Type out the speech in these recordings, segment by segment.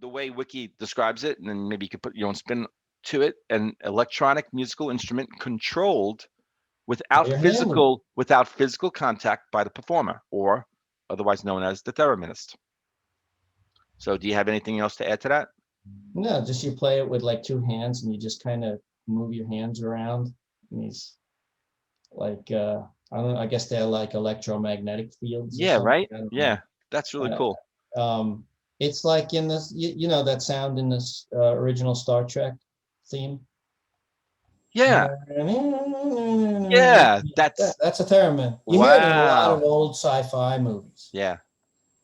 the way Wiki describes it, and then maybe you could put your own spin to it, an electronic musical instrument controlled without physical contact by the performer, or otherwise known as the thereminist. So do you have anything else to add to that? No, just you play it with like two hands and you just kind of move your hands around. And these like I don't know, I guess they're like electromagnetic fields. Yeah, right? Yeah, that's really cool. It's like in this, you know, that sound in this original Star Trek theme. Yeah. Yeah, that's a theremin. You hear it in a lot of old sci-fi movies. Yeah.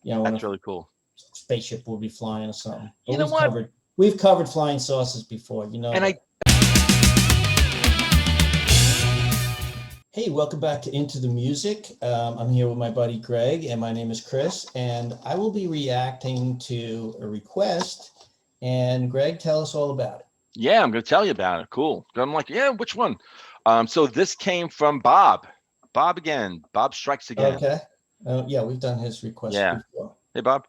You know, that's really cool. Spaceship will be flying or something. But you know what? We've covered flying saucers before, you know. And Hey, welcome back to Into the Music. I'm here with my buddy Greg, and my name is Chris, and I will be reacting to a request. And Greg, tell us all about it. Yeah, I'm going to tell you about it. Cool. I'm like, yeah, which one? So this came from Bob. Bob again. Bob strikes again. Okay. Yeah, we've done his request before. Hey, Bob.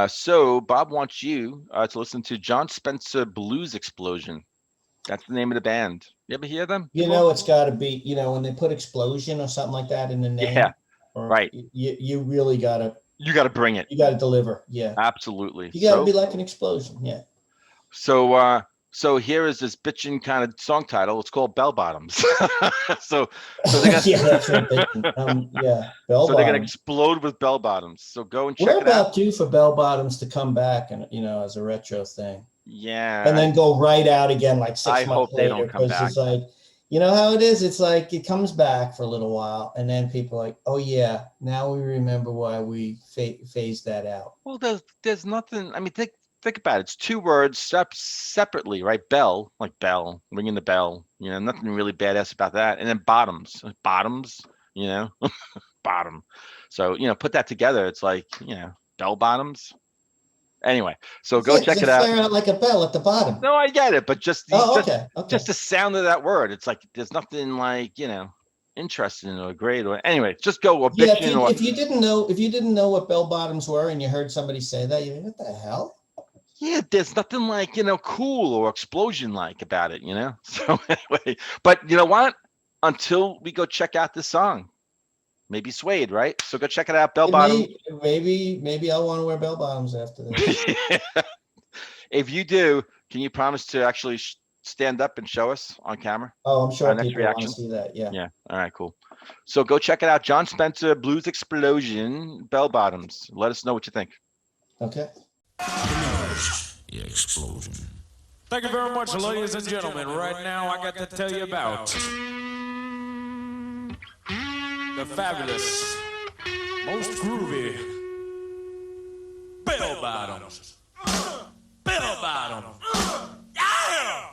So Bob wants you to listen to Jon Spencer Blues Explosion. That's the name of the band. You ever hear them? You know, it's got to be, you know, when they put explosion or something like that in the name. Yeah, right. You really got to. You got to bring it. You got to deliver. Yeah. Absolutely. You got to be like an explosion. Yeah. So here is this bitchin' kind of song title. It's called Bellbottoms. so they got yeah, that's right. Yeah, so they're gonna explode with Bellbottoms. So go and check it out. We're about due for Bellbottoms to come back and, you know, as a retro thing. Yeah. And then go right out again like 6 months later. I hope they don't come back. It's like, you know how it is? It's like it comes back for a little while, and then people are like, oh yeah, now we remember why we phased that out. Well, there's nothing. I mean, think about it. It's two words separately, right? Bell, like bell, ringing the bell. You know, nothing really badass about that. And then bottoms, you know, bottom. So, you know, put that together. It's like, you know, bell bottoms. Anyway, so go check it out. Flare out like a bell at the bottom. No, I get it, but just okay. Just the sound of that word. It's like there's nothing like, you know, interesting or great or anyway. Just go or bitching. If you didn't know what bell bottoms were and you heard somebody say that, you're like, what the hell? Yeah, there's nothing like, you know, cool or explosion like about it, you know? So anyway, but you know what? Until we go check out this song, maybe swayed, right? So go check it out, Bell Bottom. Maybe I'll want to wear bell bottoms after this. If you do, can you promise to actually stand up and show us on camera? Oh, I'm sure people want to see that, yeah. Yeah, all right, cool. So go check it out, Jon Spencer Blues Explosion, Bell Bottoms. Let us know what you think. Okay. The explosion. Thank you very much, ladies and gentlemen. Right now, I got to tell you about the fabulous, most groovy Bellbottoms. Bellbottoms. Yeah!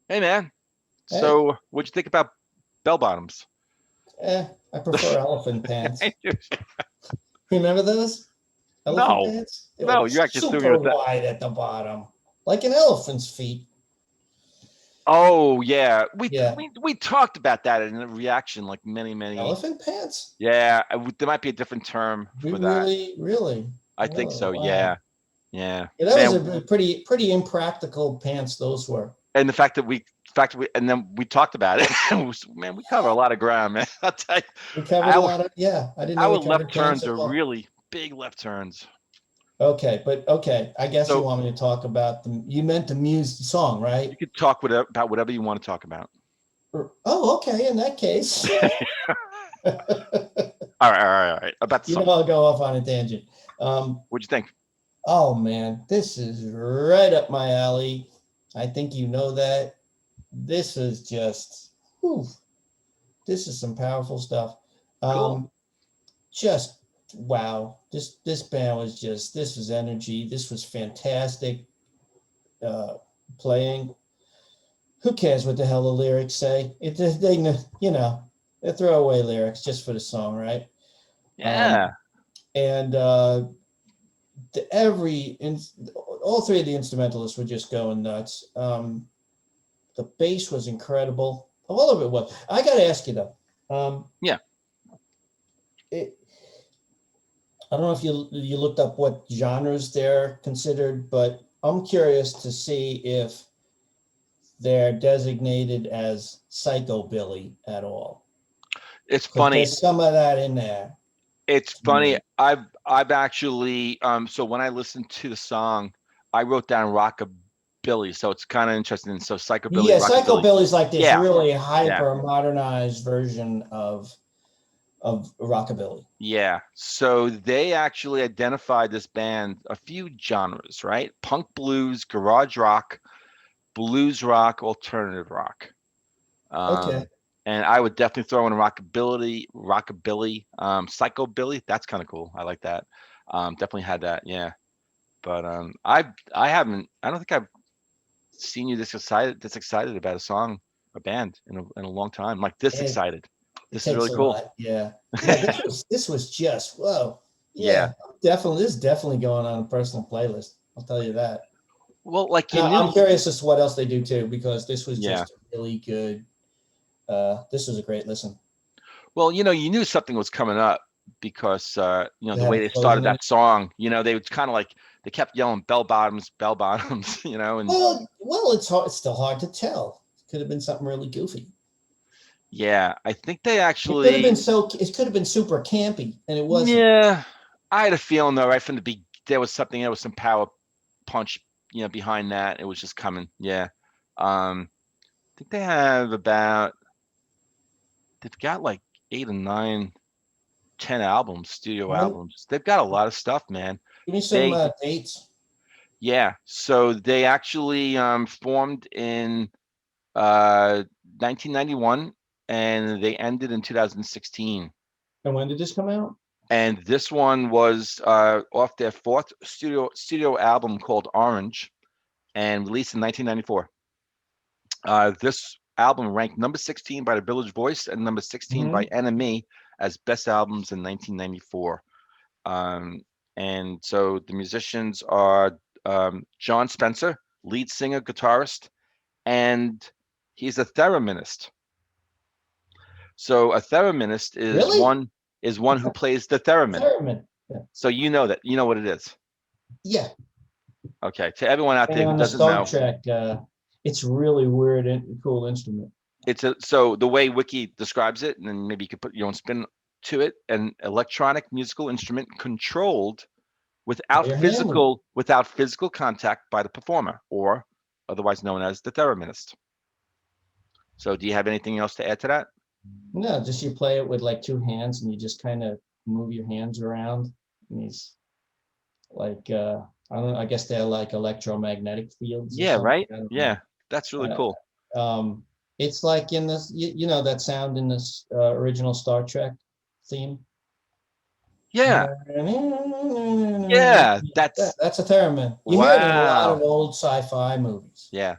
Hey, man. Hey. So, what'd you think about Bellbottoms? I prefer elephant pants. Remember those? Elephant No, pants? They were no, you actually threw me super with that. wide at the bottom, like an elephant's feet. Oh yeah, Yeah. we talked about that in a reaction like many. Elephant pants? Yeah, there might be a different term We for that. really? I think Oh, so. wow. Yeah, yeah, Yeah, that was man. a pretty impractical pants those were. And and then we talked about it. Man, we cover a lot of ground, man. I'll tell you, We covered a our lot of, yeah, I didn't know our we left covered pants turns at are all. really big left turns. Okay, but okay, I guess you So want me to talk about you meant the music song, you right? could talk about whatever you want to talk about. Oh, okay, in that case. All right. About the You know, song. I'll go off on a tangent. What'd you think? Oh man, this is right up my alley. I think you know that. This is just, whew, this is some powerful stuff. Cool. Just wow. This band was just, this was energy. This was fantastic playing. Who cares what the hell the lyrics say? They're throwaway lyrics just for the song, right? Yeah. And all three of the instrumentalists were just going nuts. The bass was incredible. All of it was. I got to ask you though. Yeah. I don't know if you looked up what genres they're considered, but I'm curious to see if they're designated as psychobilly at all. It's Because funny. there's some of that in there. It's funny. I've actually so when I listened to the song, I wrote down rockabilly. So it's kind of interesting. So psychobilly, Yeah, rockabilly. psychobilly is like this Yeah. really Yeah. hyper modernized version of rockabilly. Yeah. So they actually identified this band a few genres, right? Punk blues, garage rock, blues rock, alternative rock. Okay. And I would definitely throw in rockabilly, psychobilly. That's kind of cool. I like that. Definitely had that. Yeah. But I don't think I've seen you this excited about a song, a band in a long time. Like this It, excited. it This is takes really a cool. lot. Yeah. Yeah. This was just whoa. Yeah. Yeah. Definitely. This is definitely going on a personal playlist. I'll tell you that. Well, like And you I'm knew. curious as to what else they do too, because this was Yeah. just really good. This was a great listen. Well, you knew something was coming up because They the had way a they closing started minute. that song, they would kind of like they kept yelling bell bottoms, and Well, it's hard. It's still hard to tell. It could have been something really goofy. yeah, I think they It could have been actually It could have been super campy, and it wasn't. yeah, I had a feeling though right from the there was some power punch, behind that. It was just coming. Yeah. I think they've got like 8 or 9, 10 albums, studio When, albums. They've got a lot of stuff, man. Give me some They dates. Yeah, so they actually formed in 1991 and they ended in 2016. And when did this come out? And this one was off their fourth studio album called Orange and released in 1994. This album ranked number 16 by the Village Voice and number 16 by NME as best albums in 1994. And so the musicians are John Spencer, lead singer, guitarist, and he's a thereminist. So a thereminist is Really? one who plays the theremin. Theremin. Yeah. So you know what it is. Yeah. Okay, to everyone out there And who on the doesn't Star know, Trek, it's really weird and cool instrument. so the way Wiki describes it, and then maybe you could put your own spin to it, an electronic musical instrument controlled without Your hand physical contact by the performer, or otherwise known as the thereminist. So do you have anything else to add to that? No, just you play it with like two hands and you just kind of move your hands around. And these like I don't know, I guess they're like electromagnetic fields or Yeah, something. right? I don't Yeah, know. that's really cool. It's like in this, that sound in this original Star Trek theme. Yeah, That's a theremin. You hear it in a lot wow. of old sci-fi movies. Yeah.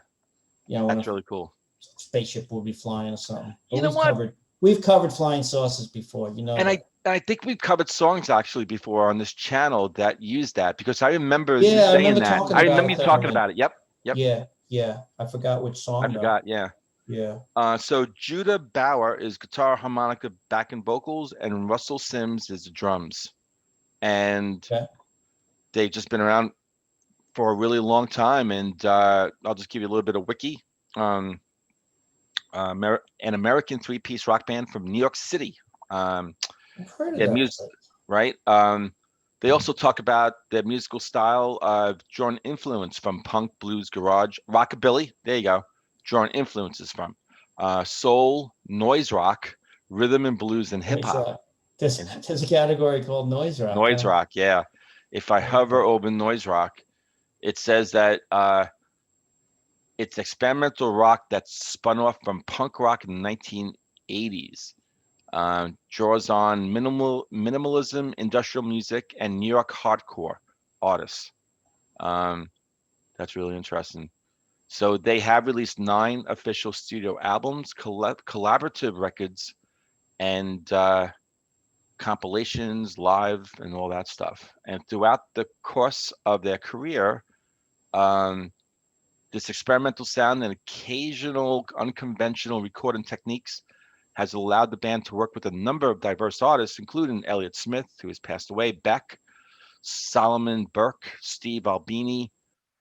you know, when That's a really cool. spaceship will be flying or something. But You know what? we've covered flying saucers before, you know. And that. I think we've covered songs actually before on this channel that use that, because I remember you Yeah, I saying remember that. talking I remember about you them. talking about it. Yep. Yep. Yeah. I forgot which I song though. forgot. Yeah. Yeah. So Judah Bauer is guitar, harmonica, backing vocals, and Russell Sims is the drums. And Okay. they've just been around for a really long time. And I'll just give you a little bit of wiki. Um, an American three-piece rock band from New York City. I've heard of Their that music, place. right? They also talk about their musical style, drawn influence from punk, blues, garage, rockabilly. There you go. Drawn influences from soul, noise rock, rhythm and blues, and hip Noise hop. rock. There's And there's a category called noise rock. noise Huh? rock, yeah. If I hover over noise rock, it says that it's experimental rock that's spun off from punk rock in the 1980s. Draws on minimalism, industrial music, and New York hardcore artists. Um, that's really interesting. So they have released 9 official studio albums, collaborative records, and compilations, live, and all that stuff. And throughout the course of their career, um, this experimental sound and occasional unconventional recording techniques has allowed the band to work with a number of diverse artists, including Elliott Smith, who has passed away, Beck, Solomon Burke, Steve Albini,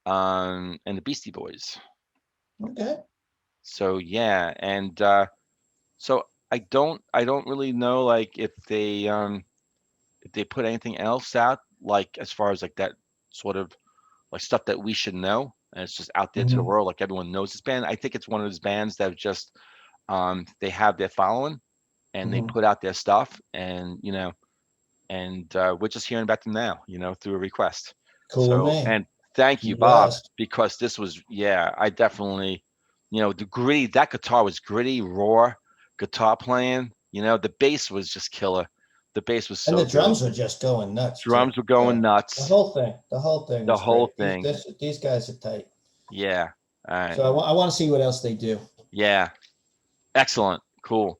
and the Beastie Boys. Okay. So yeah, and so I don't really know like if they put anything else out like as far as like that sort of like stuff that we should know, and it's just out there to the Mhm. world like everyone knows this band. I think it's one of those bands that just they have their following and they Mhm. put out their stuff, and and we're just hearing about them now, through a request. Cool with So, me. and thank Be you, Bob, blessed. because this was, yeah, I definitely, the gritty, that guitar was gritty, raw guitar playing, the bass was just killer. The bass was And so the good. drums were just going nuts too. Drums were going The nuts. whole thing. The whole thing The was whole great. thing. These guys are tight. Yeah. All right. So I want to see what else they do. Yeah. Excellent. Cool.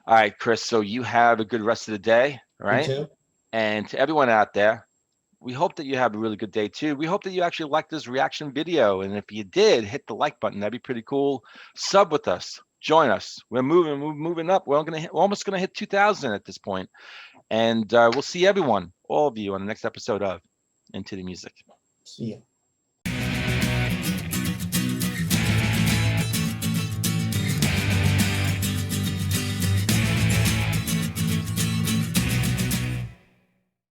All right, Chris. So you have a good rest of the day. All You right. too? And to everyone out there, we hope that you have a really good day too. We hope that you actually liked this reaction video. And if you did, hit the like button. That'd be pretty cool. Sub with us. Join us. We're moving up. We're almost gonna hit 2,000 at this point. And we'll see everyone, all of you, on the next episode of Into the Music. See you.